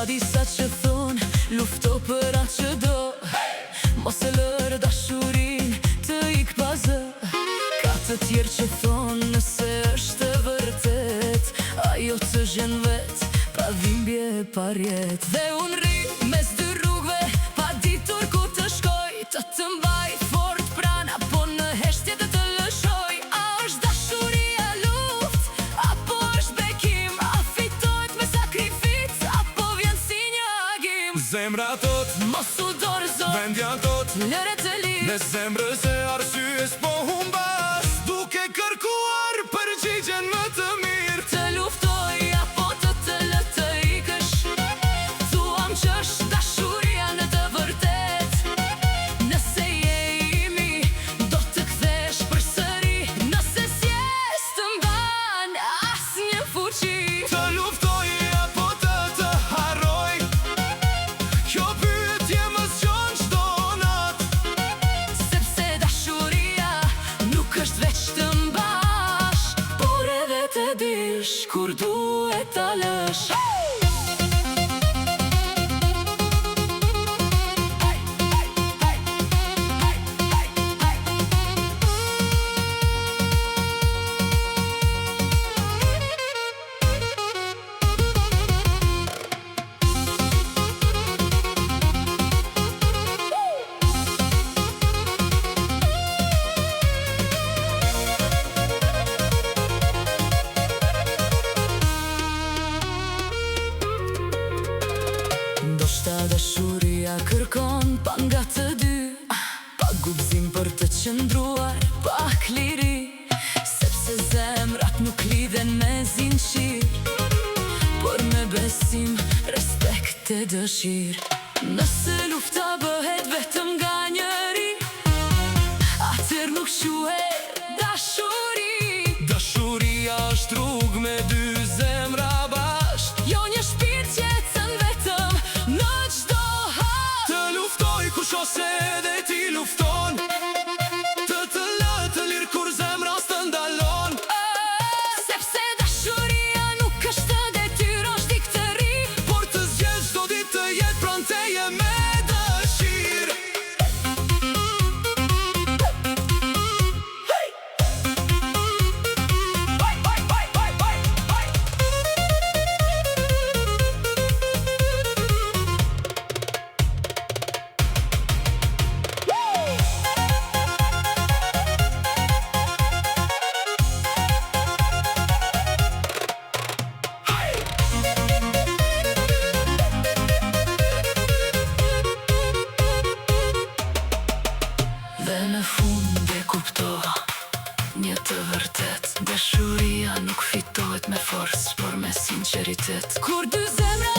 Ka disa që thon, lufto për atë që do, mos e lërë dashurin të ik pa zë. Ka të tjerë që thon, nëse është e vërtet, ajo të zhen vet, pa dhimbje e pa rjet. Dhe unë ri mes dy rrugve, pa ditur ku të shkoj, të mbaj fort prana, po në heshtje të lëshoj. A është dashuria luft, apo është bekim? A fitojt me sakrific, apo vjen si një agim? Zemra tot, mos u dorëzo, vendja tot, lëre të lirë. në zemrës e arsyes po humbas, duke kërkuar përgjigjen më të mirë. Të luftoj apo të lë të ikësh, thuam që është dashuria në të vërtet. Nëse je i mi, do të kthesh përsëri, nëse s'jes të mban asnjë fuqi. Të luftoj apo të harroj, kjo pyetje më zgjon çdo natë. Sepse dashuria nuk është veç të mbash, por edhe të dish kur duhet ta lësh. Ndoshta dashuria kërkon pa nga të dy, pa gubzim për të qëndruar, pak liri. Sepse zemrat nuk lidhen me zinqir, por me besim, respekt e dëshirë. Nëse lufta bëhet vetëm nga njëri, atëher nuk quhet dashuri. Dashuria është rrugë me dy zemra bashk, Jo një shpirt që ecën vetëm në çdo hap. të luftoj kush ose edhe ti lufton, të lë të lirë kur zemra s'të ndalon. Sepse dashuria nuk është detyrë, është diktëri. Por të zgjedh çdo ditë të jetë pranë teje me dëshirë. Dhe në fund e kuptova një të vërtet: dashuria nuk fitohet me forcë, por me sinqeritet. Kur dy zemra